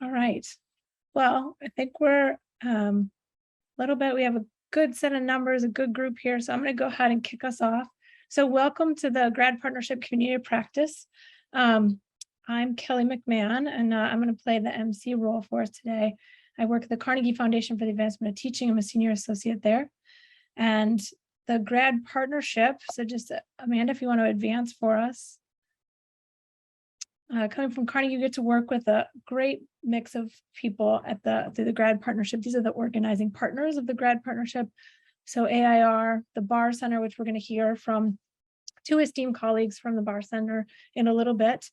All right. Well, I think we're a little bit, we have a good set of numbers, a good group here. So I'm going to go ahead and kick us off. So welcome to the Grad Partnership Community of Practice. I'm Kelly McMahon, and I'm going to play the MC role for us today. I work at the Carnegie Foundation for the Advancement of Teaching. I'm a senior associate there. And the Grad Partnership, so just Amanda, if you want to advance for us. Coming from Carnegie, you get to work with a great mix of people at through the Grad Partnership. These are the organizing partners of the Grad Partnership. So AIR, the BARR Center, which we're going to hear from two esteemed colleagues from the BARR Center in a little bit.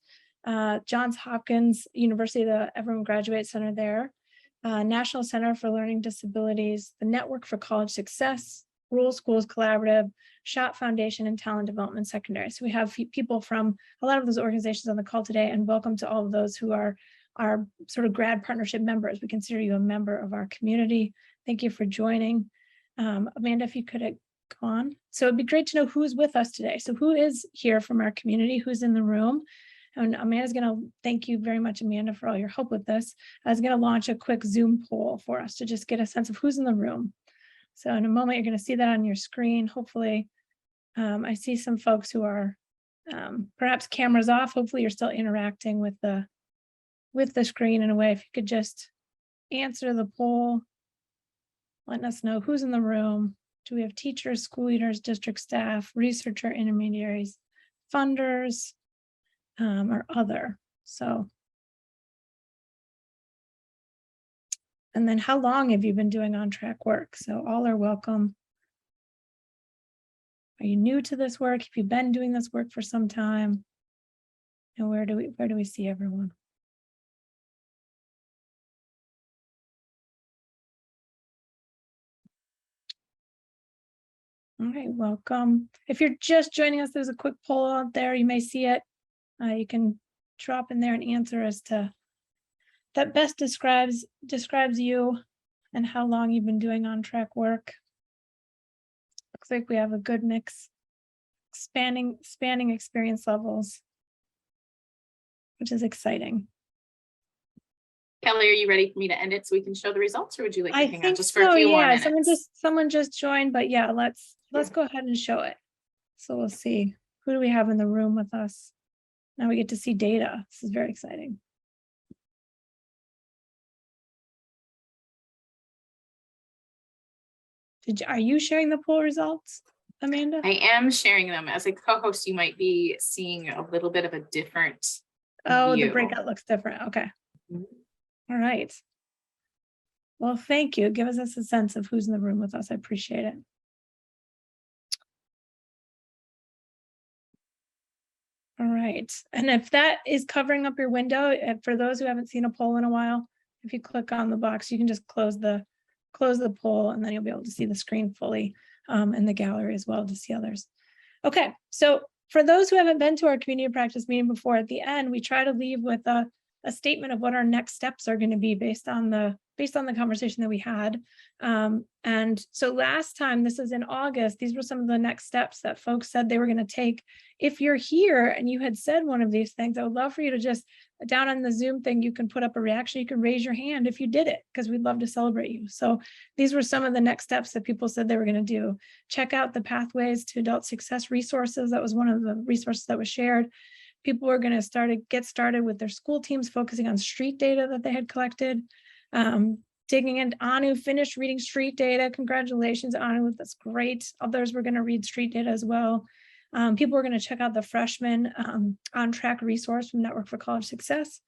Johns Hopkins University, the Everyone Graduate Center there. National Center for Learning Disabilities, the Network for College Success, Rural Schools Collaborative, SHOT Foundation, and Talent Development Secondary. So we have people from a lot of those organizations on the call today, and welcome to all of those who are our sort of Grad Partnership members. We consider you a member of our community. Thank you for joining. Amanda, if you could go on. So it'd be great to know who's with us today. So who is here from our community, who's in the room? And Amanda's going to thank you very much, Amanda, for all your help with this. I was going to launch a quick Zoom poll for us to just get a sense of who's in the room. So in a moment, you're going to see that on your screen. Hopefully, I see some folks who are perhaps cameras off. Hopefully, you're still interacting with the screen in a way. If you could just answer the poll, letting us know who's in the room. Do we have teachers, school leaders, district staff, researcher, intermediaries, funders, or other? So. And then how long have you been doing on-track work? So all are welcome. Are you new to this work? Have you been doing this work for some time? And where do we see everyone? All right, welcome. If you're just joining us, there's a quick poll out there. You may see it. You can drop in there and answer as to that best describes you and how long you've been doing on-track work. Looks like we have a good mix, spanning experience levels, which is exciting. Kelly, are you ready for me to end it so we can show the results, or would you like to hang on just for so, a few more minutes? Someone just joined, but yeah, let's go ahead and show it. So we'll see, who do we have in the room with us? Now we get to see data. This is very exciting. Are you sharing the poll results, Amanda? I am sharing them. As a co-host, you might be seeing a little bit of a different view. The view. Breakout looks different. Okay. All right. Well, thank you. Give us a sense of who's in the room with us. I appreciate it. All right. And if that is covering up your window, for those who haven't seen a poll in a while, if you click on the box, you can just close the poll, and then you'll be able to see the screen fully and the gallery as well to see others. Okay, so for those who haven't been to our community practice meeting before, at the end, we try to leave with a statement of what our next steps are going to be based on the conversation that we had. And so last time, this is in August, these were some of the next steps that folks said they were going to take. If you're here and you had said one of these things, I would love for you to just, down on the Zoom thing, you can put up a reaction, you can raise your hand if you did it, because we'd love to celebrate you. So these were some of the next steps that people said they were going to do. Check out the Pathways to Adult Success resources. That was one of the resources that was shared. People were going to get started with their school teams, focusing on street data that they had collected. Digging into Anu, finished reading street data. Congratulations, Anu, that's great. Others were going to read street data as well. People were going to check out the freshman on-track resource from Network for College Success.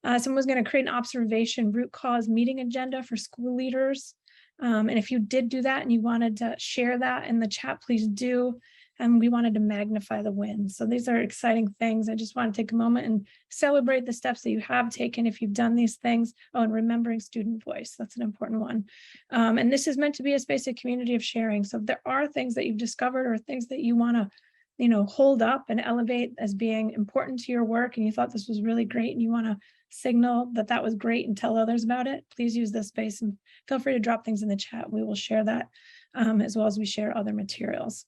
Someone was going to create an observation root cause meeting agenda for school leaders. And if you did do that and you wanted to share that in the chat, please do. And we wanted to magnify the wins. So these are exciting things. I just want to take a moment and celebrate the steps that you have taken if you've done these things. Oh, and remembering student voice, that's an important one. And this is meant to be a space of community of sharing. So if there are things that you've discovered or things that you want to, hold up and elevate as being important to your work, and you thought this was really great and you want to signal that that was great and tell others about it, please use this space and feel free to drop things in the chat. We will share that as well as we share other materials.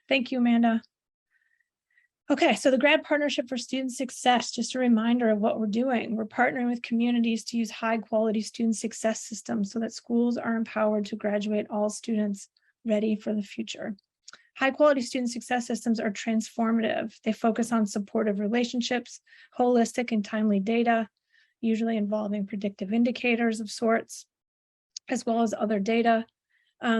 Thank you, Amanda. Okay, so the Grad Partnership for Student Success, just a reminder of what we're doing. We're partnering with communities to use high quality student success systems so that schools are empowered to graduate all students ready for the future. High quality student success systems are transformative. They focus on supportive relationships, holistic and timely data, usually involving predictive indicators of sorts, as well as other data.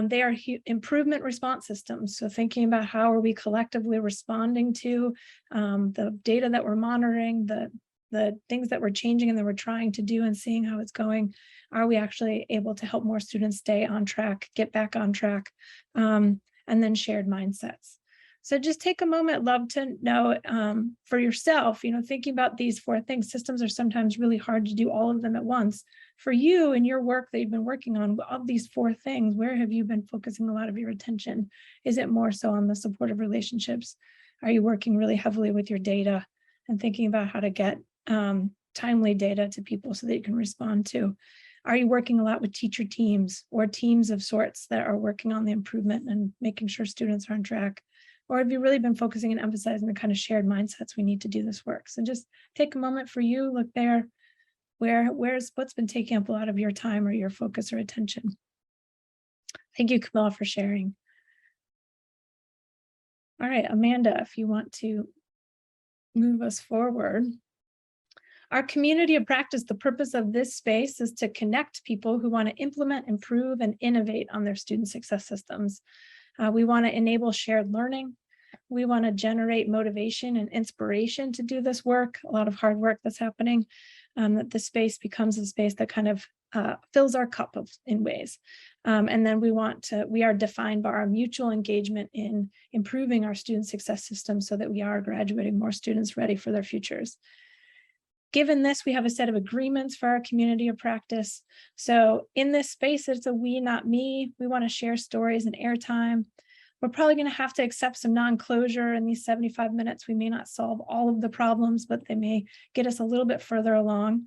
They are improvement response systems. So thinking about how are we collectively responding to the data that we're monitoring, the things that we're changing and that we're trying to do and seeing how it's going. Are we actually able to help more students stay on track, get back on track, and then shared mindsets. So just take a moment, love to know for yourself, thinking about these 4 things. Systems are sometimes really hard to do all of them at once. For you and your work that you've been working on, of these 4 things, where have you been focusing a lot of your attention? Is it more so on the supportive relationships? Are you working really heavily with your data and thinking about how to get timely data to people so that you can respond to? Are you working a lot with teacher teams or teams of sorts that are working on the improvement and making sure students are on track? Or have you really been focusing and emphasizing the kind of shared mindsets we need to do this work? So just take a moment for you, look there, what's been taking up a lot of your time or your focus or attention? Thank you, Camilla, for sharing. All right, Amanda, if you want to move us forward. Our community of practice, the purpose of this space is to connect people who want to implement, improve, and innovate on their student success systems. We want to enable shared learning. We want to generate motivation and inspiration to do this work, a lot of hard work that's happening, that the space becomes a space that kind of fills our cup in ways. And then we are defined by our mutual engagement in improving our student success system so that we are graduating more students ready for their futures. Given this, we have a set of agreements for our community of practice. So in this space, it's a we, not me. We want to share stories and airtime. We're probably going to have to accept some non-closure in these 75 minutes. We may not solve all of the problems, but they may get us a little bit further along.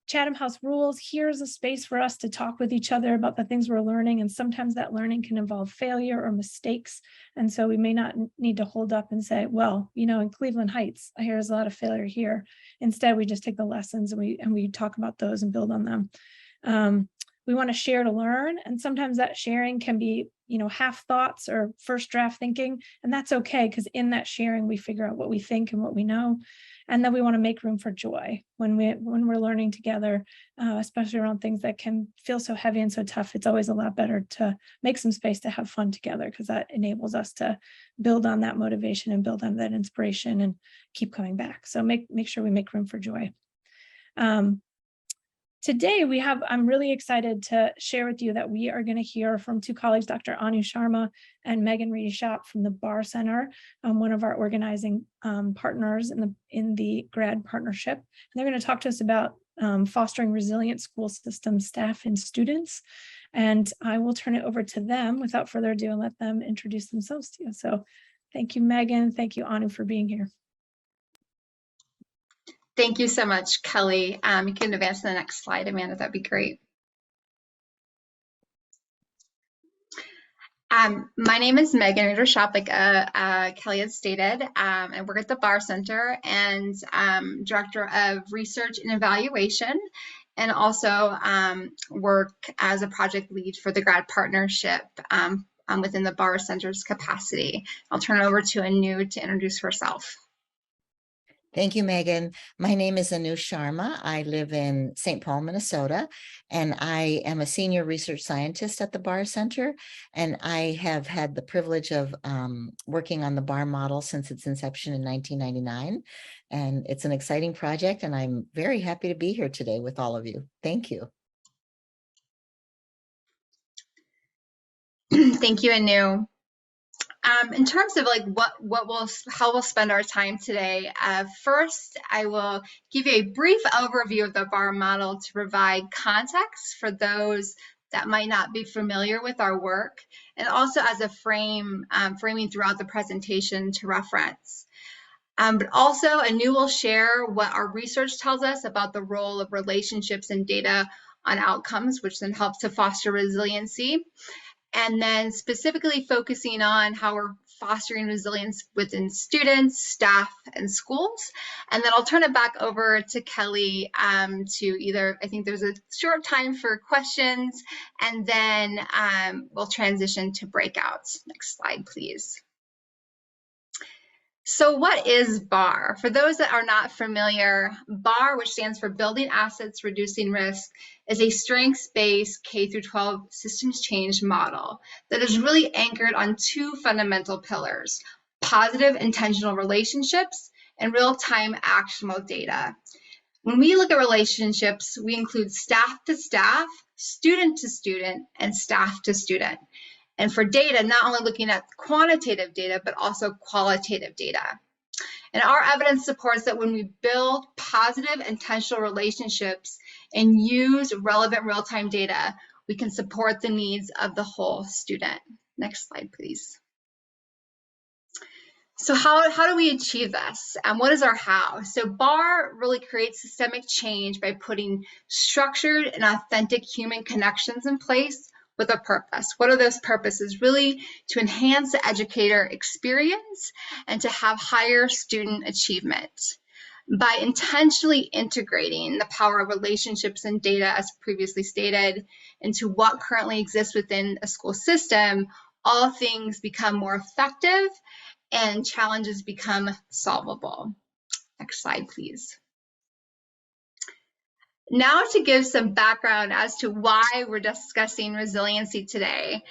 Chatham House rules, here's a space for us to talk with each other about the things we're learning. And sometimes that learning can involve failure or mistakes. And so we may not need to hold up and say, well, in Cleveland Heights, I hear there's a lot of failure here. Instead, we just take the lessons and we talk about those and build on them. We want to share to learn. And sometimes that sharing can be, half thoughts or first draft thinking. And that's okay, because in that sharing, we figure out what we think and what we know. And then we want to make room for joy when we're learning together, especially around things that can feel so heavy and so tough. It's always a lot better to make some space to have fun together, because that enables us to build on that motivation and build on that inspiration and keep coming back. So make sure we make room for joy. Today I'm really excited to share with you that we are going to hear from 2 colleagues, Dr. Anu Sharma and Megan Reedy-Shop from the BARR Center, one of our organizing partners in the Grad partnership. And they're going to talk to us about fostering resilient school systems, staff, and students. And I will turn it over to them without further ado and let them introduce themselves to you. So thank you, Megan. Thank you, Anu, for being here. Thank you so much, Kelly. You can advance to the next slide, Amanda, that'd be great. My name is Megan Reedy-Shop, like Kelly had stated. I work at the BARR Center and Director of Research and Evaluation, and also work as a project lead for the Grad Partnership within the BARR Center's capacity. I'll turn it over to Anu to introduce herself. Thank you, Megan. My name is Anu Sharma. I live in St. Paul, Minnesota, and I am a senior research scientist at the BARR Center. And I have had the privilege of working on the BARR model since its inception in 1999. And it's an exciting project, and I'm very happy to be here today with all of you. Thank you. Thank you, Anu. In terms of like how we'll spend our time today, first I will give you a brief overview of the BARR model to provide context for those that might not be familiar with our work, and also as a framing throughout the presentation to reference. But also Anu will share what our research tells us about the role of relationships and data on outcomes, which then helps to foster resiliency. And then specifically focusing on how we're fostering resilience within students, staff, and schools. And then I'll turn it back over to Kelly to either, I think there's a short time for questions, and then we'll transition to breakouts. Next slide, please. So what is BARR? For those that are not familiar, BARR, which stands for Building Assets, Reducing Risk, is a strengths-based K-12 systems change model that is really anchored on two fundamental pillars: positive intentional relationships and real-time actionable data. When we look at relationships, we include staff to staff, student to student, and staff to student. And for data, not only looking at quantitative data, but also qualitative data. And our evidence supports that when we build positive intentional relationships and use relevant real-time data, we can support the needs of the whole student. Next slide, please. So how do we achieve this? And what is our how? So BARR really creates systemic change by putting structured and authentic human connections in place with a purpose. What are those purposes? Really to enhance the educator experience and to have higher student achievement. By intentionally integrating the power of relationships and data, as previously stated, into what currently exists within a school system, all things become more effective and challenges become solvable. Next slide, please. Now to give some background as to why we're discussing resiliency today.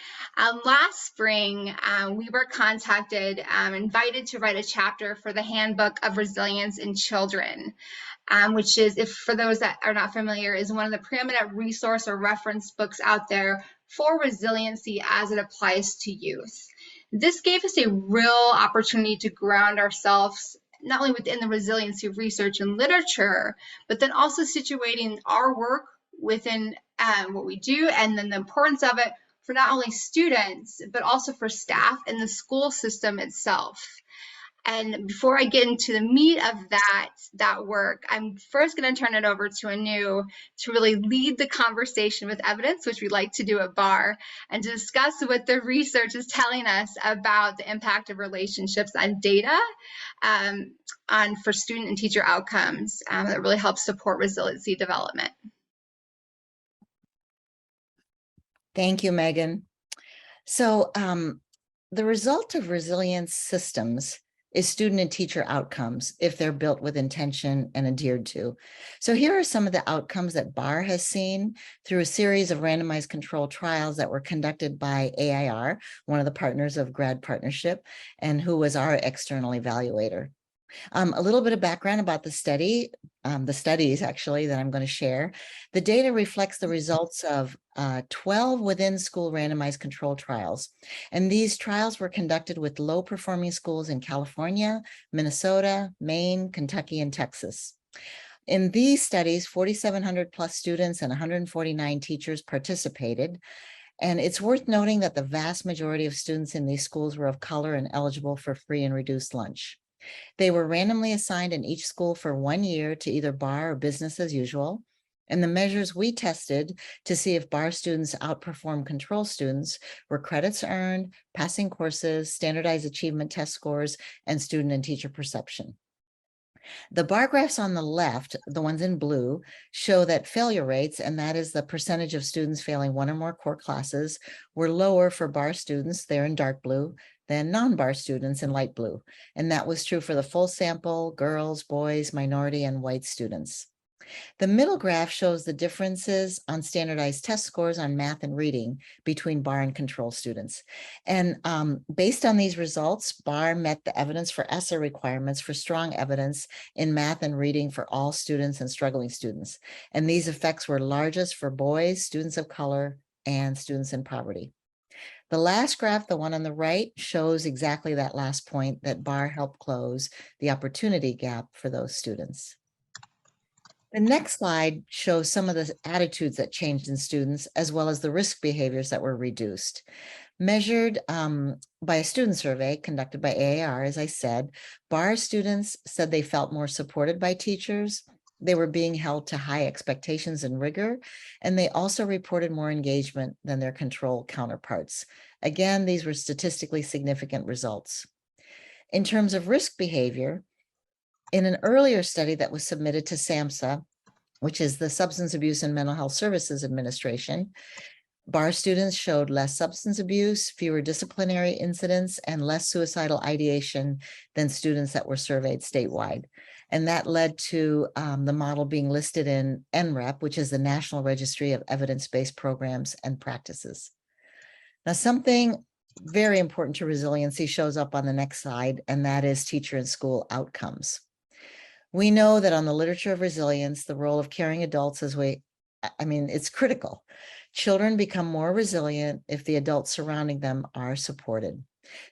Last spring, we were contacted, invited to write a chapter for the Handbook of Resilience in Children, which is, if for those that are not familiar, is one of the preeminent resource or reference books out there for resiliency as it applies to youth. This gave us a real opportunity to ground ourselves not only within the resiliency research and literature, but then also situating our work within what we do, and then the importance of it for not only students, but also for staff and the school system itself. And before I get into the meat of that work, I'm first going to turn it over to Anu to really lead the conversation with evidence, which we like to do at BARR, and to discuss what the research is telling us about the impact of relationships on data for student and teacher outcomes that really helps support resiliency development. Thank you, Megan. So the result of resilience systems is student and teacher outcomes if they're built with intention and adhered to. So here are some of the outcomes that BARR has seen through a series of randomized controlled trials that were conducted by AIR, one of the partners of Grad Partnership, and who was our external evaluator. A little bit of background about the study, the studies actually that I'm going to share. The data reflects the results of 12 within school randomized control trials. And these trials were conducted with low performing schools in California, Minnesota, Maine, Kentucky, and Texas. In these studies, 4,700 plus students and 149 teachers participated. And it's worth noting that the vast majority of students in these schools were of color and eligible for free and reduced lunch. They were randomly assigned in each school for 1 year to either BARR or business as usual. And the measures we tested to see if BARR students outperformed control students were credits earned, passing courses, standardized achievement test scores, and student and teacher perception. The bar graphs on the left, the ones in blue, show that failure rates, and that is the percentage of students failing one or more core classes, were lower for BARR students, they're in dark blue, than non-BARR students in light blue. And that was true for the full sample, girls, boys, minority, and white students. The middle graph shows the differences on standardized test scores on math and reading between BARR and control students. And based on these results, BARR met the evidence for ESSA requirements for strong evidence in math and reading for all students and struggling students. And these effects were largest for boys, students of color, and students in poverty. The last graph, the one on the right, shows exactly that last point, that BARR helped close the opportunity gap for those students. The next slide shows some of the attitudes that changed in students, as well as the risk behaviors that were reduced. Measured by a student survey conducted by AAR, as I said, BARR students said they felt more supported by teachers, They were being held to high expectations and rigor, and they also reported more engagement than their control counterparts. Again, these were statistically significant results. In terms of risk behavior, in an earlier study that was submitted to SAMHSA, which is the Substance Abuse and Mental Health Services Administration, BARR students showed less substance abuse, fewer disciplinary incidents, and less suicidal ideation than students that were surveyed statewide. And that led to the model being listed in NREP, which is the National Registry of Evidence-Based Programs and Practices. Now, something very important to resiliency shows up on the next slide, and that is teacher and school outcomes. We know that on the literature of resilience, the role of caring adults it's critical. Children become more resilient if the adults surrounding them are supported.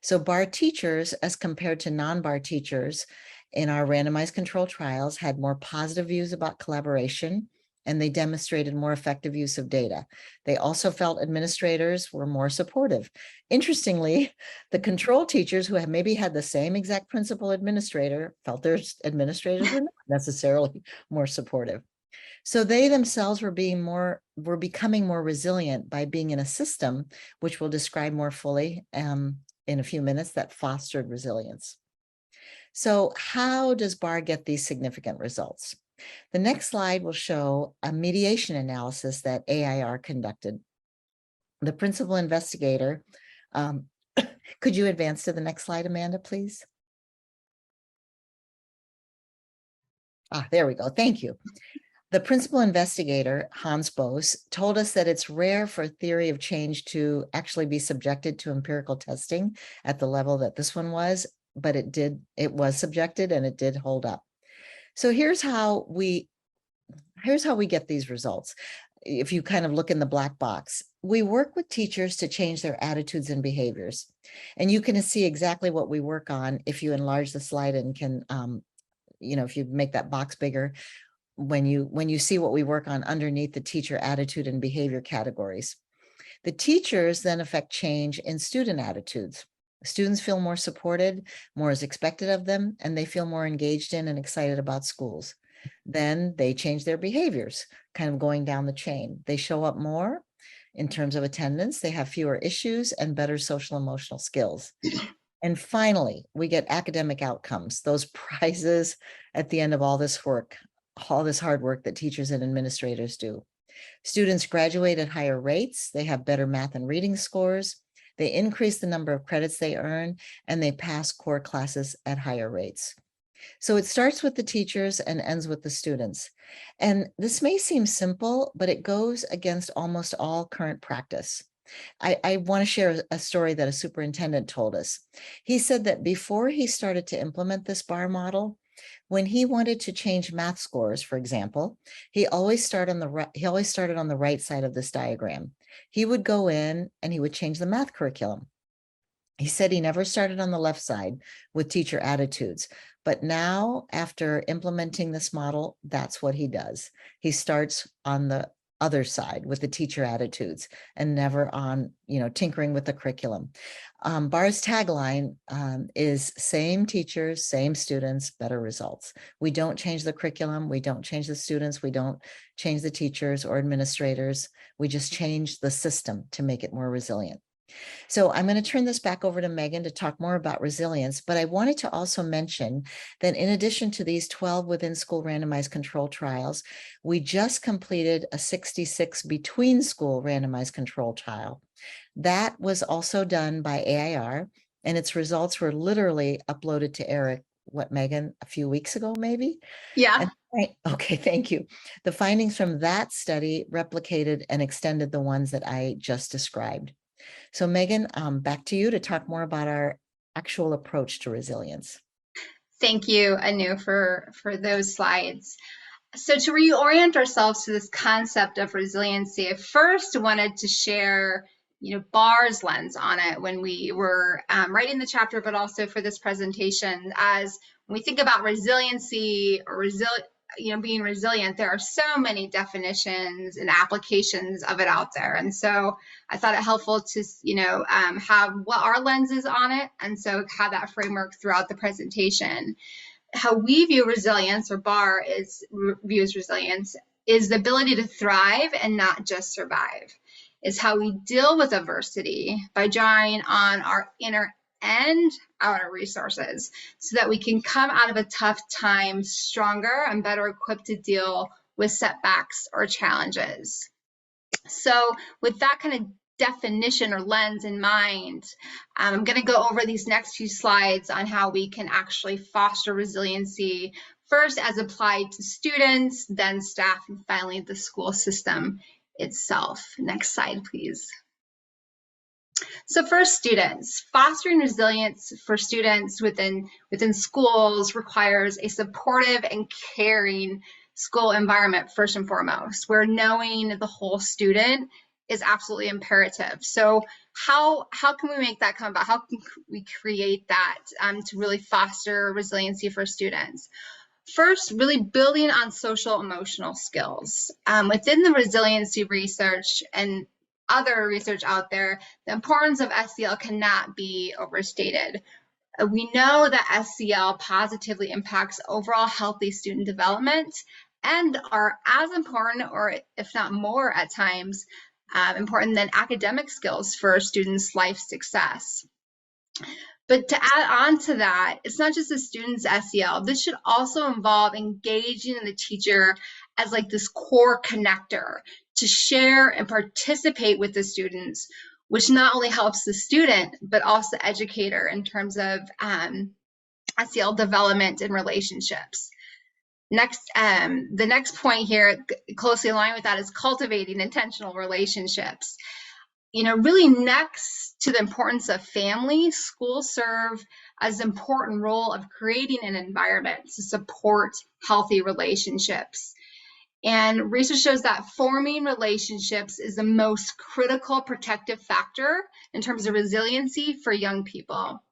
So BARR teachers, as compared to non-BARR teachers in our randomized control trials, had more positive views about collaboration, and they demonstrated more effective use of data. They also felt administrators were more supportive. Interestingly, the control teachers who have maybe had the same exact principal administrator felt their administrators were not necessarily more supportive. So they themselves were becoming more resilient by being in a system, which we'll describe more fully in a few minutes, that fostered resilience. So how does BARR get these significant results? The next slide will show a mediation analysis that AIR conducted. The principal investigator, could you advance to the next slide, Amanda, please? There we go. Thank you. The principal investigator, Hans Bose, told us that it's rare for a theory of change to actually be subjected to empirical testing at the level that this one was, but it was subjected and it did hold up. So here's how we get these results. If you kind of look in the black box, we work with teachers to change their attitudes and behaviors. And you can see exactly what we work on if you enlarge the slide and can, if you make that box bigger, when you see what we work on underneath the teacher attitude and behavior categories. The teachers then affect change in student attitudes. Students feel more supported, more is expected of them, and they feel more engaged in and excited about schools. Then they change their behaviors, kind of going down the chain. They show up more in terms of attendance, they have fewer issues and better social emotional skills. And finally, we get academic outcomes, those prizes at the end of all this work, all this hard work that teachers and administrators do. Students graduate at higher rates, they have better math and reading scores, they increase the number of credits they earn, and they pass core classes at higher rates. So it starts with the teachers and ends with the students. And this may seem simple, but it goes against almost all current practice. I want to share a story that a superintendent told us. He said that before he started to implement this BARR model, when he wanted to change math scores, for example, he always started on the right side of this diagram. He would go in and he would change the math curriculum. He said he never started on the left side with teacher attitudes, but now after implementing this model, that's what he does. He starts on the other side with the teacher attitudes and never on, tinkering with the curriculum. BARR's tagline is same teachers, same students, better results. We don't change the curriculum. We don't change the students. We don't change the teachers or administrators. We just change the system to make it more resilient. So I'm going to turn this back over to Megan to talk more about resilience, but I wanted to also mention that in addition to these 12 within school randomized control trials, we just completed a 66 between school randomized control trial. That was also done by AIR, and its results were literally uploaded to ERIC, Megan, a few weeks ago, maybe? Yeah. Okay, thank you. The findings from that study replicated and extended the ones that I just described. So Megan, back to you to talk more about our actual approach to resilience. Thank you, Anu, for those slides. So to reorient ourselves to this concept of resiliency, I first wanted to share, BARR's lens on it when we were writing the chapter, but also for this presentation. As when we think about resiliency or being resilient, there are so many definitions and applications of it out there. And so I thought it helpful to, have what our lens is on it. And so have that framework throughout the presentation. how we view resilience, or BARR views resilience, is the ability to thrive and not just survive. It's how we deal with adversity by drawing on our inner and outer resources so that we can come out of a tough time stronger and better equipped to deal with setbacks or challenges. So with that kind of definition or lens in mind, I'm going to go over these next few slides on how we can actually foster resiliency, first as applied to students, then staff, and finally the school system itself. Next slide, please. So for students, fostering resilience for students within schools requires a supportive and caring school environment first and foremost, where knowing the whole student is absolutely imperative. So how can we make that come about? How can we create that to really foster resiliency for students? First, really building on social emotional skills. Within the resiliency research and other research out there, the importance of SEL cannot be overstated. We know that SEL positively impacts overall healthy student development and are as important, or if not more at times, important than academic skills for students' life success. But to add on to that, it's not just the student's SEL. This should also involve engaging the teacher as like this core connector to share and participate with the students, which not only helps the student, but also the educator in terms of SEL development and relationships. Next, the next point here, closely aligned with that, is cultivating intentional relationships. You know, really next to the importance of family, schools serve as an important role of creating an environment to support healthy relationships. And research shows that forming relationships is the most critical protective factor in terms of resiliency for young people.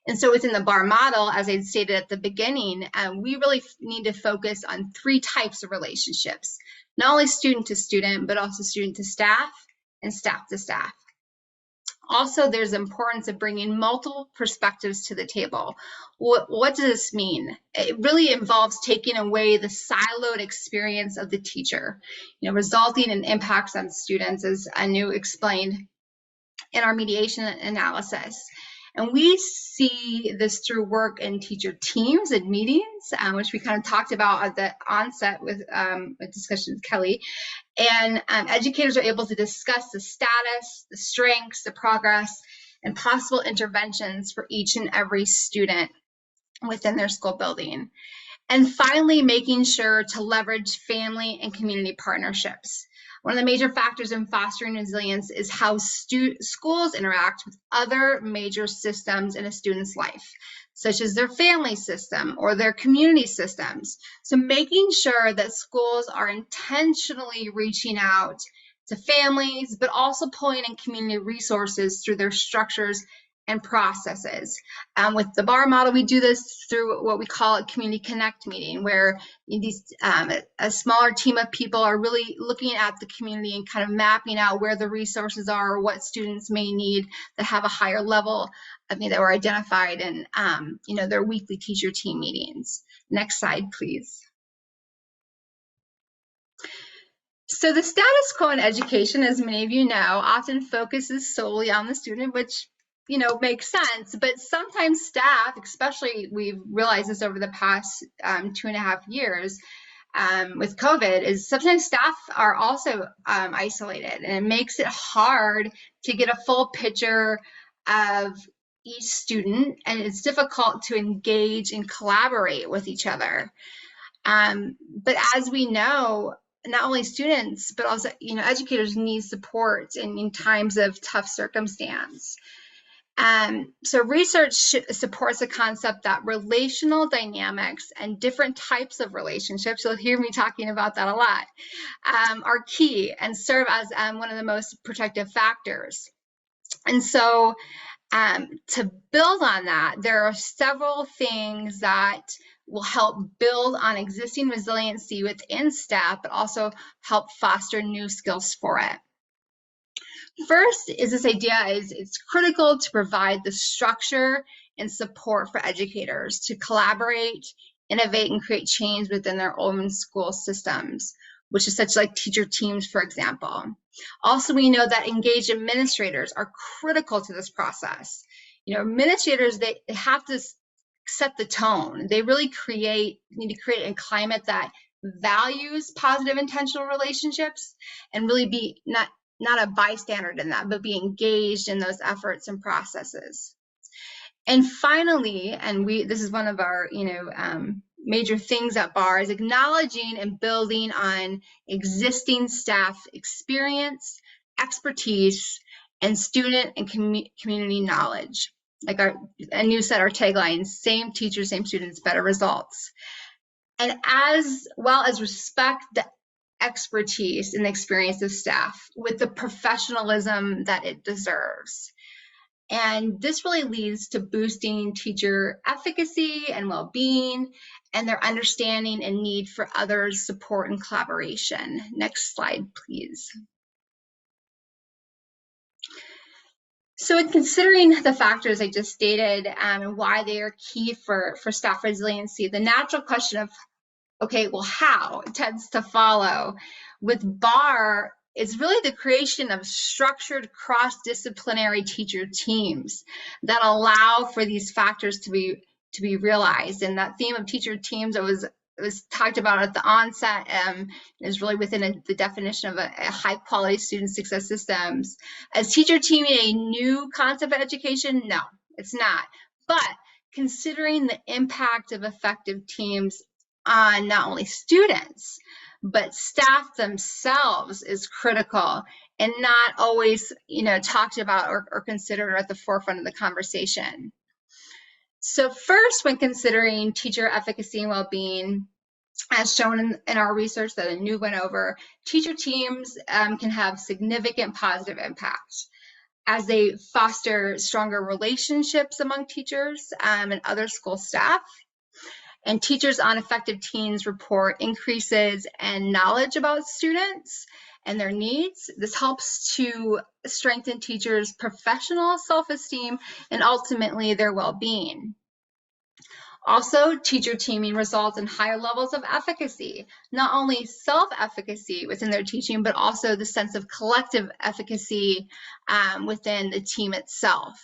And so within the BARR model, as I stated at the beginning, we really need to focus on 3 types of relationships, not only student to student, but also student to staff and staff to staff. Also, there's the importance of bringing multiple perspectives to the table. What does this mean? It really involves taking away the siloed experience of the teacher, resulting in impacts on students, as Anu explained in our mediation analysis. And we see this through work in teacher teams and meetings, which we kind of talked about at the onset with a discussion with Kelly. And educators are able to discuss the status, the strengths, the progress, and possible interventions for each and every student within their school building. And finally, making sure to leverage family and community partnerships. One of the major factors in fostering resilience is how schools interact with other major systems in a student's life, such as their family system or their community systems. So making sure that schools are intentionally reaching out to families, but also pulling in community resources through their structures and processes. With the BARR model, we do this through what we call a community connect meeting, where a smaller team of people are really looking at the community and kind of mapping out where the resources are, or what students may need that have a higher level of that were identified in their weekly teacher team meetings. Next slide, please. So the status quo in education, as many of you know, often focuses solely on the student, which makes sense, but sometimes staff, especially we've realized this over the past 2.5 years with COVID, is sometimes staff are also isolated, and it makes it hard to get a full picture of each student, and it's difficult to engage and collaborate with each other. But as we know, not only students, but also educators need support in times of tough circumstance. So research supports the concept that relational dynamics and different types of relationships, you'll hear me talking about that a lot, are key and serve as one of the most protective factors. And so to build on that, there are several things that will help build on existing resiliency within staff, but also help foster new skills for it. First is this idea it's critical to provide the structure and support for educators to collaborate innovate and create change within their own school systems, which is such like teacher teams, for example. Also, we know that engaged administrators are critical to this process. You know, administrators, they have to set the tone. They really need to create a climate that values positive intentional relationships and really be not a bystander in that, but be engaged in those efforts and processes. And finally, and this is one of our major things at BARR, is acknowledging and building on existing staff experience, expertise, and student and community knowledge. Like and you said, our tagline, same teachers, same students, better results. And as well as respect the expertise and experience of staff with the professionalism that it deserves. And this really leads to boosting teacher efficacy and well-being and their understanding and need for others' support and collaboration. Next slide, please. So in considering the factors I just stated and why they are key for staff resiliency, the natural question of, okay, well, how tends to follow. With BARR, it's really the creation of structured cross-disciplinary teacher teams that allow for these factors to be realized. And that theme of teacher teams, it was talked about at the onset, is really within the definition of a high-quality student success systems. Is teacher teaming a new concept of education? No, it's not. But considering the impact of effective teams on not only students, but staff themselves is critical and not always, talked about or considered at the forefront of the conversation. So first, when considering teacher efficacy and well-being, as shown in our research that Anu went over, teacher teams can have significant positive impact as they foster stronger relationships among teachers and other school staff. And teachers on effective teams report increases in knowledge about students and their needs. This helps to strengthen teachers' professional self-esteem and ultimately their well-being. Also, teacher teaming results in higher levels of efficacy, not only self-efficacy within their teaching, but also the sense of collective efficacy within the team itself.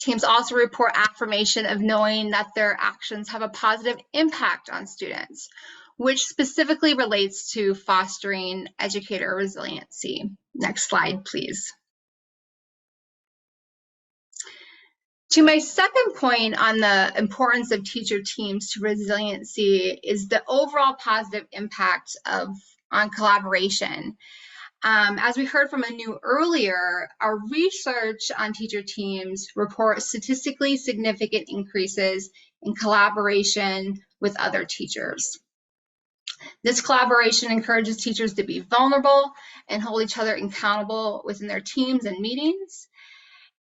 Teams also report affirmation of knowing that their actions have a positive impact on students, which specifically relates to fostering educator resiliency. Next slide, please. To my second point on the importance of teacher teams to resiliency is the overall positive impact on collaboration. As we heard from Anu earlier, our research on teacher teams reports statistically significant increases in collaboration with other teachers. This collaboration encourages teachers to be vulnerable and hold each other accountable within their teams and meetings.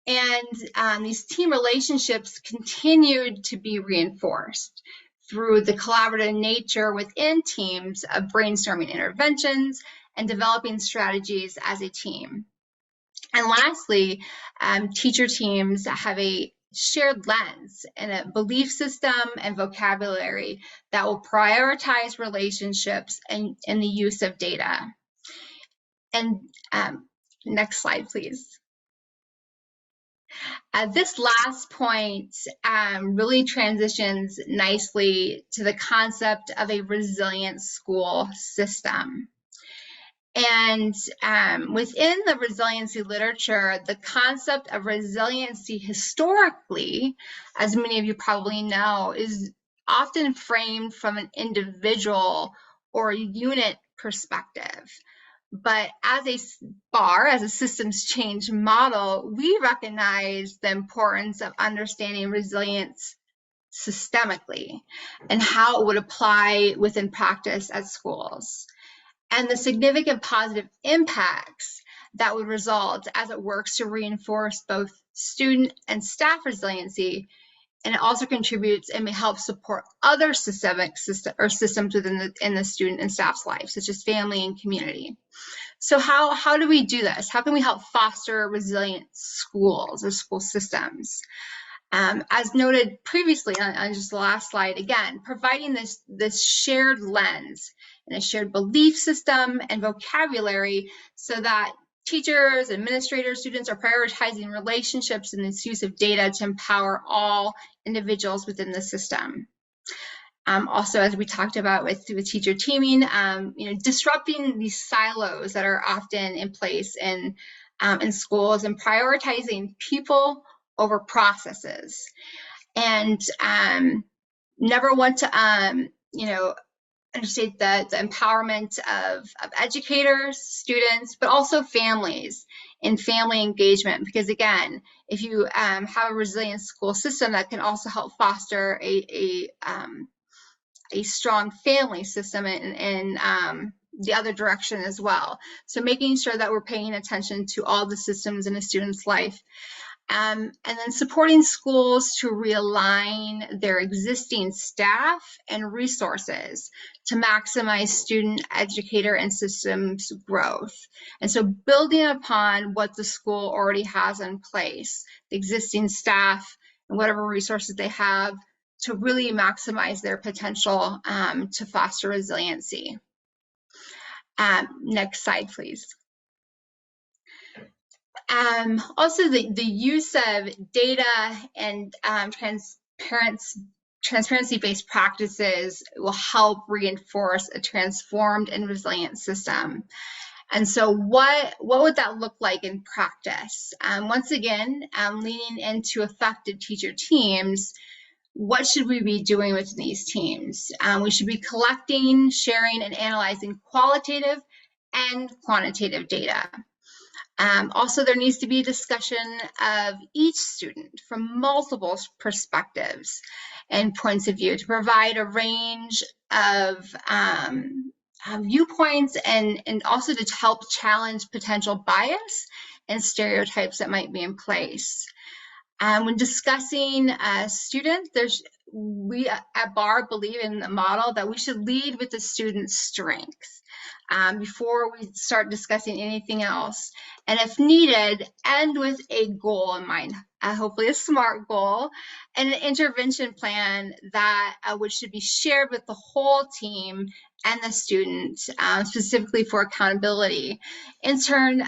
And these team relationships continued to be reinforced through the collaborative nature within teams of brainstorming interventions and developing strategies as a team. And lastly, teacher teams have a shared lens and a belief system and vocabulary that will prioritize relationships and the use of data. And next slide, please. This last point really transitions nicely to the concept of a resilient school system. And within the resiliency literature, the concept of resiliency historically, as many of you probably know, is often framed from an individual or unit perspective. But as a BARR, as a systems change model, we recognize the importance of understanding resilience systemically and how it would apply within practice at schools, and the significant positive impacts that would result as it works to reinforce both student and staff resiliency. And it also contributes and may help support other systems within the student and staff's life, such as family and community. So how do we do this? How can we help foster resilient schools or school systems? As noted previously on just the last slide, again, providing this shared lens and a shared belief system and vocabulary so that teachers, administrators, students are prioritizing relationships and its use of data to empower all individuals within the system. Also, as we talked about with teacher teaming, disrupting these silos that are often in place in schools and prioritizing people over processes. And never want to, understate the empowerment of educators, students, but also families and family engagement. Because again, if you have a resilient school system, that can also help foster a strong family system in the other direction as well. So making sure that we're paying attention to all the systems in a student's life. And then supporting schools to realign their existing staff and resources to maximize student, educator, and systems growth. And so building upon what the school already has in place, the existing staff and whatever resources they have to really maximize their potential to foster resiliency. Next slide, please. Also, the use of data and transparency-based practices will help reinforce a transformed and resilient system. And so what would that look like in practice? Once again, leaning into effective teacher teams, what should we be doing with these teams? We should be collecting, sharing, and analyzing qualitative and quantitative data. Also, there needs to be a discussion of each student from multiple perspectives and points of view to provide a range of viewpoints and also to help challenge potential bias and stereotypes that might be in place. When discussing students, we at BARR believe in the model that we should lead with the student's strengths before we start discussing anything else. And if needed, end with a goal in mind, hopefully a SMART goal, and an intervention plan that which should be shared with the whole team and the student, specifically for accountability. In turn,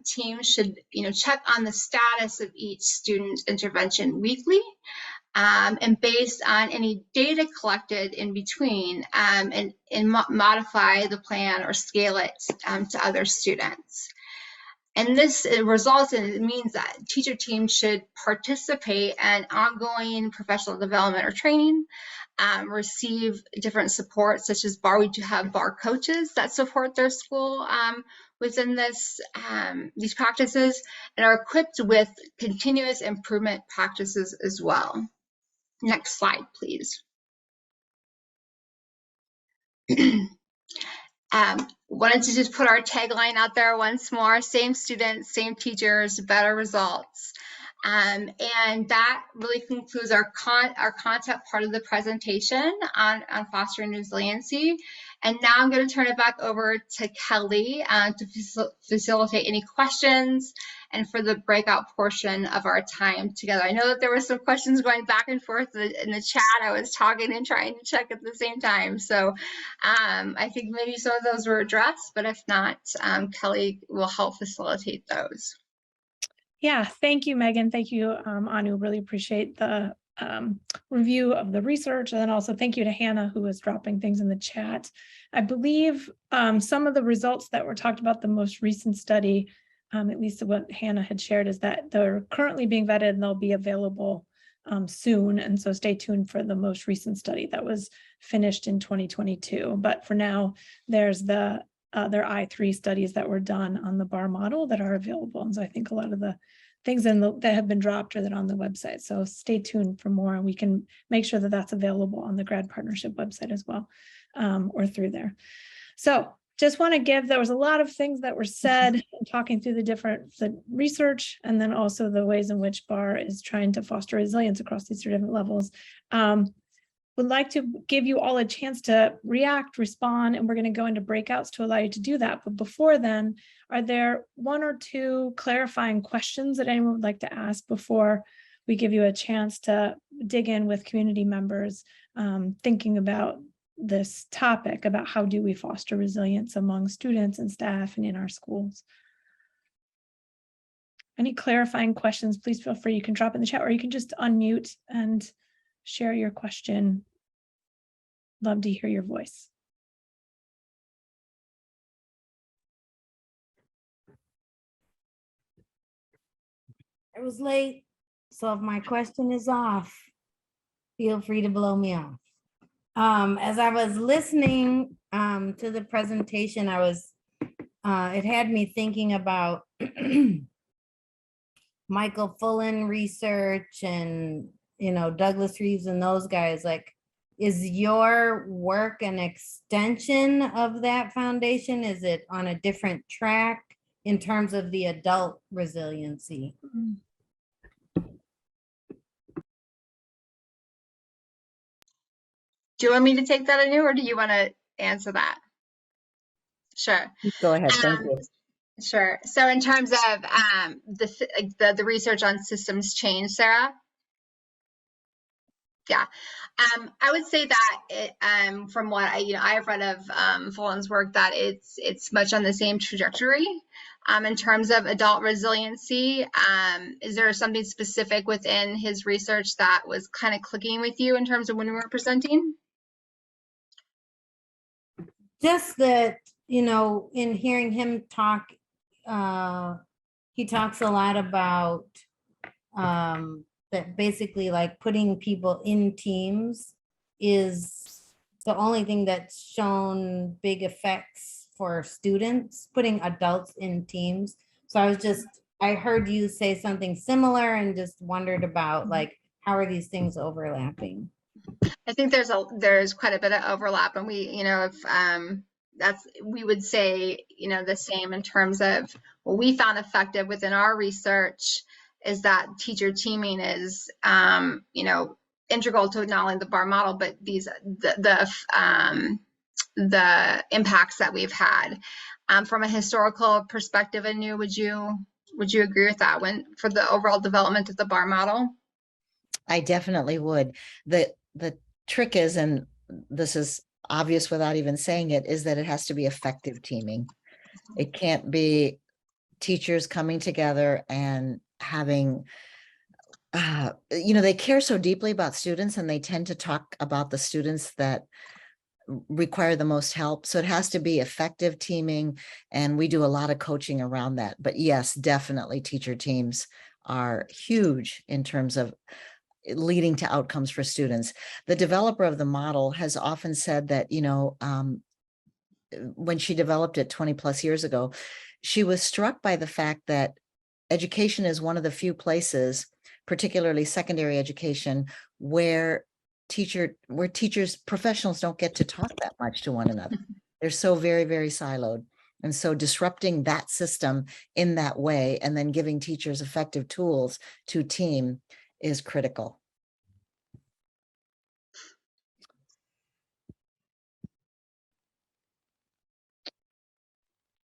teams should check on the status of each student intervention weekly, and based on any data collected in between, and modify the plan or scale it to other students. And this results in, it means that teacher teams should participate in ongoing professional development or training, receive different support such as BARR. We do have BARR coaches that support their school within these practices and are equipped with continuous improvement practices as well. Next slide, please. Wanted to just put our tagline out there once more: same students, same teachers, better results. And that really concludes our content part of the presentation on fostering resiliency. And now I'm going to turn it back over to Kelly to facilitate any questions and for the breakout portion of our time together. I know that there were some questions going back and forth in the chat. I was talking and trying to check at the same time. So I think maybe some of those were addressed, but if not, Kelly will help facilitate those. Yeah, thank you, Megan. Thank you, Anu. Really appreciate the review of the research. And then also thank you to Hannah, who was dropping things in the chat. I believe some of the results that were talked about, the most recent study, at least what Hannah had shared, is that they're currently being vetted and they'll be available soon. And so stay tuned for the most recent study that was finished in 2022. But for now, there's the other I3 studies that were done on the BARR model that are available. And so I think a lot of the things that have been dropped are on the website. So stay tuned for more, and we can make sure that that's available on the Grad Partnership website as well, or through there. So just want to there was a lot of things that were said, talking through the research, and then also the ways in which BARR is trying to foster resilience across these different levels. Would like to give you all a chance to react, respond, and we're going to go into breakouts to allow you to do that. But before then, are there one or two clarifying questions that anyone would like to ask before we give you a chance to dig in with community members, thinking about this topic about how do we foster resilience among students and staff and in our schools. Any clarifying questions, please feel free. You can drop in the chat, or you can just unmute and share your question. Love to hear your voice. I was late, so if my question is off, feel free to blow me off. As I was listening to the presentation, it had me thinking about Michael Fullen research and, Douglas Reeves and those guys. Like, is your work an extension of that foundation? Is it on a different track in terms of the adult resiliency? Do you want me to take that, Anu, or do you want to answer that? Sure. Go ahead. Thank you. Sure. So in terms of the research on systems change, Sarah? Yeah. I would say that it, from what I've read of Fullen's work, that it's much on the same trajectory. In terms of adult resiliency, is there something specific within his research that was kind of clicking with you in terms of when we were presenting? Just that, in hearing him talk, he talks a lot about that basically like putting people in teams is the only thing that's shown big effects for students, putting adults in teams. So I heard you say something similar and just wondered about like, how are these things overlapping? I think there's quite a bit of overlap, and we would say, the same in terms of what we found effective within our research is that teacher teaming is, integral to not only the BARR model, but the impacts that we've had. From a historical perspective, Anu, would you agree with that for the overall development of the BARR model? I definitely would. The trick is, and this is obvious without even saying it, is that it has to be effective teaming. It can't be teachers coming together and having, they care so deeply about students, and they tend to talk about the students that require the most help. So it has to be effective teaming, and we do a lot of coaching around that. But yes, definitely teacher teams are huge in terms of leading to outcomes for students. The developer of the model has often said that, when she developed it 20 plus years ago, she was struck by the fact that education is one of the few places, particularly secondary education, where professionals don't get to talk that much to one another. They're so very, very siloed. And so disrupting that system in that way, and then giving teachers effective tools to team, is critical.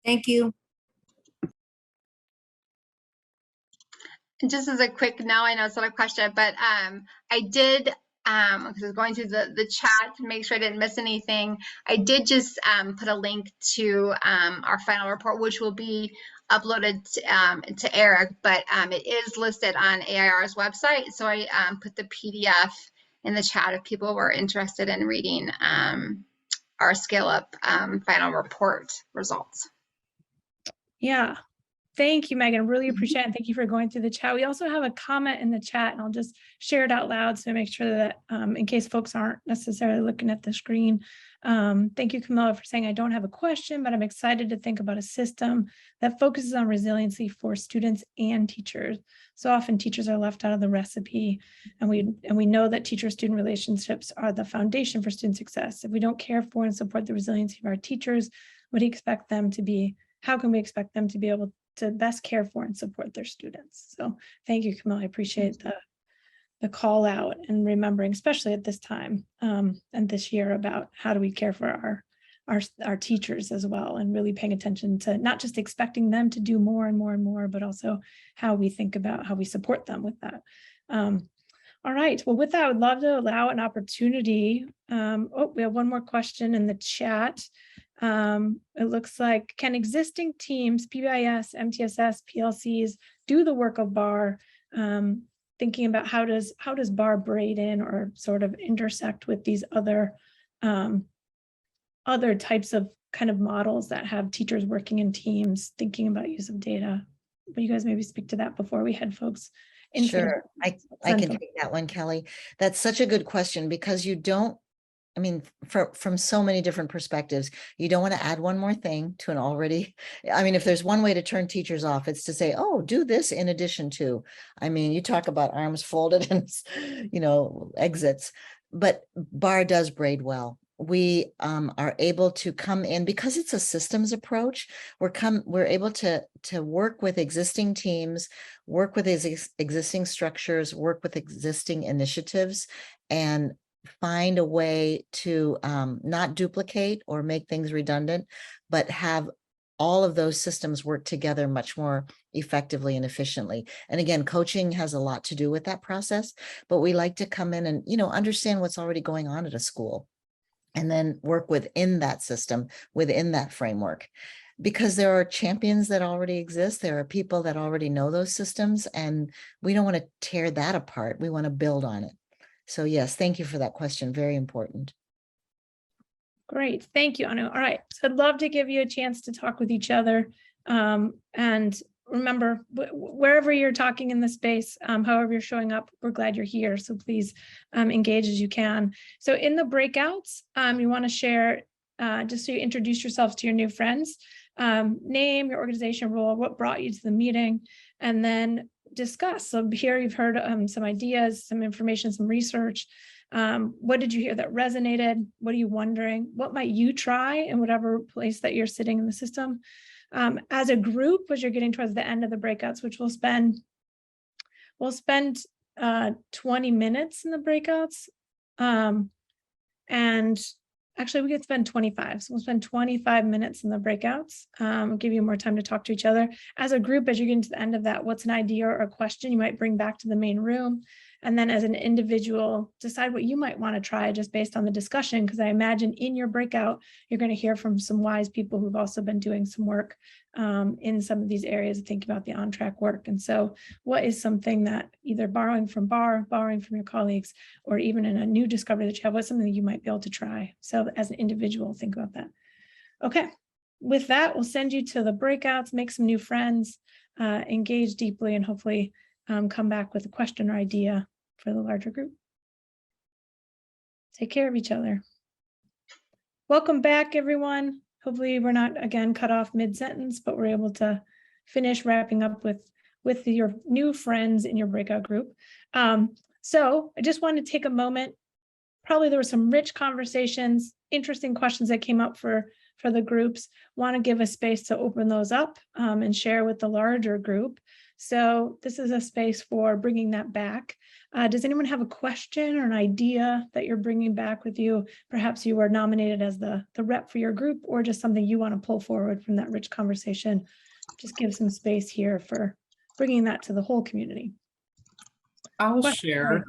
Thank you. And just as a quick, now I know it's not a question, but I did, because I was going through the chat to make sure I didn't miss anything, I did just put a link to our final report, which will be uploaded to Eric, but it is listed on AIR's website. So I put the PDF in the chat if people were interested in reading our Scale Up final report results. Yeah. Thank you, Megan. Really appreciate it. And thank you for going through the chat. We also have a comment in the chat, and I'll just share it out loud so make sure that in case folks aren't necessarily looking at the screen. Thank you, Camilla, for saying I don't have a question, but I'm excited to think about a system that focuses on resiliency for students and teachers. So often teachers are left out of the recipe, and we know that teacher-student relationships are the foundation for student success. If we don't care for and support the resiliency of our teachers, what do you expect them to be? How can we expect them to be able to best care for and support their students? So thank you, Camilla. I appreciate the call out and remembering, especially at this time and this year, about how do we care for our teachers as well, and really paying attention to not just expecting them to do more and more and more, but also how we think about how we support them with that. All right. Well, with that, I would love to allow an opportunity. Oh, we have one more question in the chat. It looks like, can existing teams, PBIS, MTSS, PLCs, do the work of BARR? Thinking about how does BARR braid in or sort of intersect with these other types of kind of models that have teachers working in teams, thinking about use of data. Will you guys maybe speak to that before we head folks into Sure, I can Central? take that one, Kelly. That's such a good question because you don't, I mean, from so many different perspectives, you don't want to add one more thing to an already, I mean, if there's one way to turn teachers off, it's to say, oh, do this in addition to, I mean, you talk about arms folded and, exits, but BARR does braid well. We are able to come in because it's a systems approach. We're able to work with existing teams, work with existing structures, work with existing initiatives, and find a way to not duplicate or make things redundant, but have all of those systems work together much more effectively and efficiently. And again, coaching has a lot to do with that process, but we like to come in and, understand what's already going on at a school and then work within that system, within that framework. Because there are champions that already exist. There are people that already know those systems, and we don't want to tear that apart. We want to build on it. So yes, thank you for that question. Very important. Great. Thank you, Anu. All right. So I'd love to give you a chance to talk with each other. And remember, wherever you're talking in the space, however you're showing up, we're glad you're here. So please engage as you can. So in the breakouts, you want to share, just so you introduce yourselves to your new friends, name, your organization role, what brought you to the meeting, and then discuss. So here you've heard some ideas, some information, some research. What did you hear that resonated? What are you wondering? What might you try in whatever place that you're sitting in the system? As a group, as you're getting towards the end of the breakouts, which we'll spend 20 minutes in the breakouts. And actually, we could spend 25. So we'll spend 25 minutes in the breakouts, give you more time to talk to each other. As a group, as you're getting to the end of that, what's an idea or a question you might bring back to the main room? And then as an individual, decide what you might want to try just based on the discussion, because I imagine in your breakout, you're going to hear from some wise people who've also been doing some work in some of these areas, thinking about the on-track work. And so what is something that either borrowing from BARR, borrowing from your colleagues, or even in a new discovery that you have, what's something that you might be able to try? So as an individual, think about that. Okay, with that, we'll send you to the breakouts, make some new friends, engage deeply, and hopefully come back with a question or idea for the larger group. Take care of each other. Welcome back, everyone. Hopefully we're not, again, cut off mid-sentence, but we're able to finish wrapping up with your new friends in your breakout group. So I just want to take a moment. Probably there were some rich conversations, interesting questions that came up for the groups. Want to give a space to open those up and share with the larger group. So this is a space for bringing that back. Does anyone have a question or an idea that you're bringing back with you? Perhaps you were nominated as the rep for your group, or just something you want to pull forward from that rich conversation. Just give some space here for bringing that to the whole community. I'll share.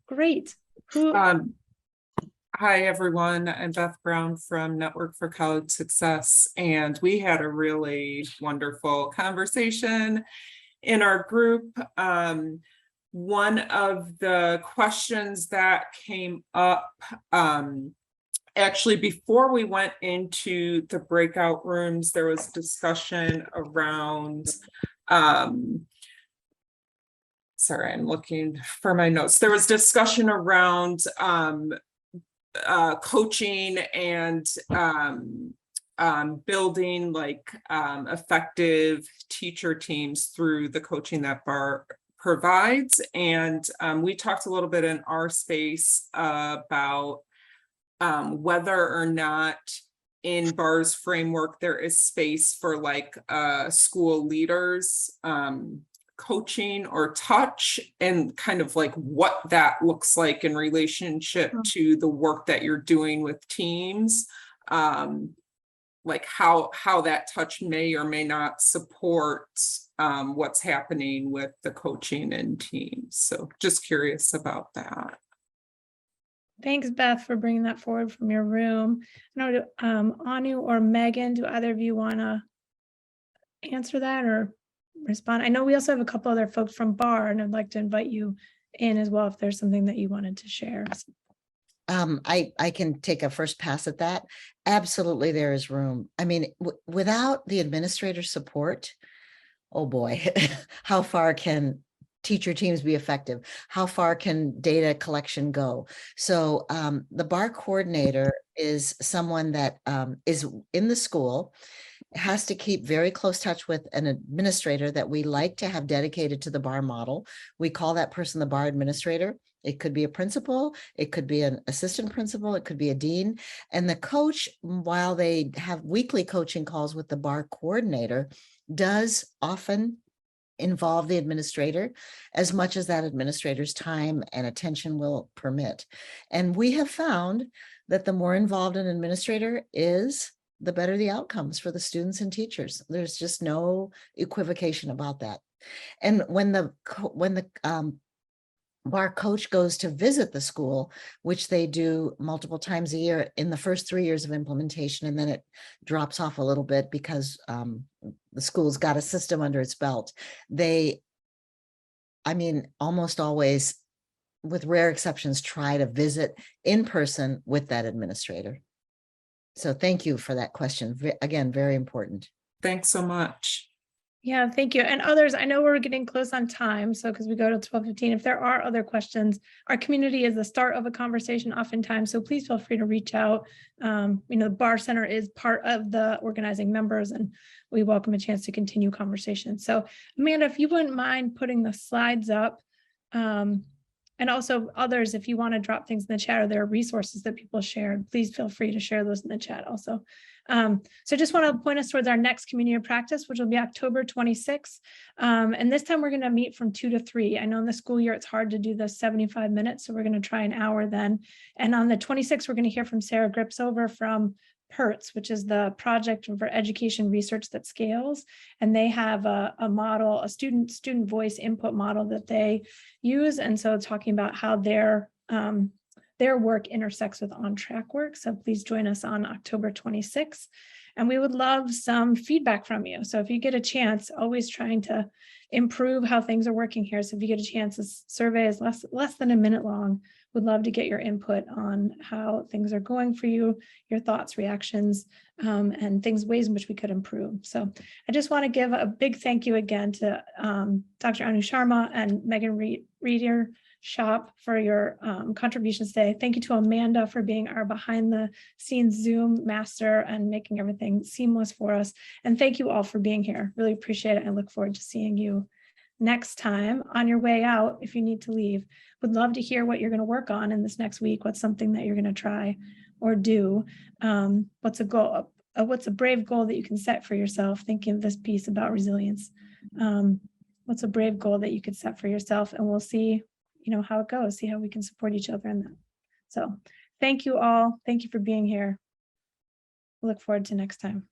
Great. Who? Hi, everyone. I'm Beth Brown from Network for College Success, and we had a really wonderful conversation in our group. One of the questions that came up, actually, before we went into the breakout rooms, there was discussion around, sorry, I'm looking for my notes. There was discussion around coaching and building effective teacher teams through the coaching that BARR provides. And we talked a little bit in our space about whether or not in BARR's framework there is space for school leaders coaching or touch, and kind of what that looks like in relationship to the work that you're doing with teams. like how that touch may or may not support what's happening with the coaching in teams. So just curious about that. Thanks, Beth, for bringing that forward from your room. I know, Anu or Megan, do either of you want to answer that or respond? I know we also have a couple other folks from BARR, and I'd like to invite you in as well if there's something that you wanted to share. I can take a first pass at that. Absolutely, there is room. I mean, without the administrator support, oh boy, how far can teacher teams be effective? How far can data collection go? So the BARR coordinator is someone that is in the school, has to keep very close touch with an administrator that we like to have dedicated to the BARR model. We call that person the BARR administrator. It could be a principal, it could be an assistant principal, it could be a dean. And the coach, while they have weekly coaching calls with the BARR coordinator, does often involve the administrator as much as that administrator's time and attention will permit. And we have found that the more involved an administrator is, the better the outcomes for the students and teachers. There's just no equivocation about that. And when the BARR coach goes to visit the school, which they do multiple times a year in the first 3 years of implementation, and then it drops off a little bit because the school's got a system under its belt. They, I mean, almost always, with rare exceptions, try to visit in person with that administrator. So thank you for that question. Again, very important. Thanks so much. Yeah, thank you. And others, I know we're getting close on time, so because we go to 12:15, if there are other questions, our community is the start of a conversation oftentimes, so please feel free to reach out. The BARR Center is part of the organizing members, and we welcome a chance to continue conversation. So Amanda, if you wouldn't mind putting the slides up, and also others, if you want to drop things in the chat or there are resources that people shared, please feel free to share those in the chat also. So just want to point us towards our next community of practice, which will be October 26th. And this time we're going to meet from 2 to 3. I know in the school year, it's hard to do the 75 minutes. So we're going to try an hour then. And on the 26th, we're going to hear from Sarah Gripsover from PERTS, which is the Project for Education Research That Scales. And they have a model, a student voice input model that they use. And so talking about how their work intersects with on-track work. So please join us on October 26th. And we would love some feedback from you. So if you get a chance, always trying to improve how things are working here. So if you get a chance, this survey is less than a minute long. Would love to get your input on how things are going for you, your thoughts, reactions, and ways in which we could improve. So I just want to give a big thank you again to Dr. Anu Sharma and Megan Reeder Shop for your contributions today. Thank you to Amanda for being our behind the scenes Zoom master and making everything seamless for us. And thank you all for being here. Really appreciate it. I look forward to seeing you next time on your way out. If you need to leave, would love to hear what you're going to work on in this next week. What's something that you're going to try or do? What's a goal? What's a brave goal that you can set for yourself? Thinking of this piece about resilience. What's a brave goal that you could set for yourself? And we'll see how it goes, see how we can support each other in that. So thank you all. Thank you for being here. Look forward to next time.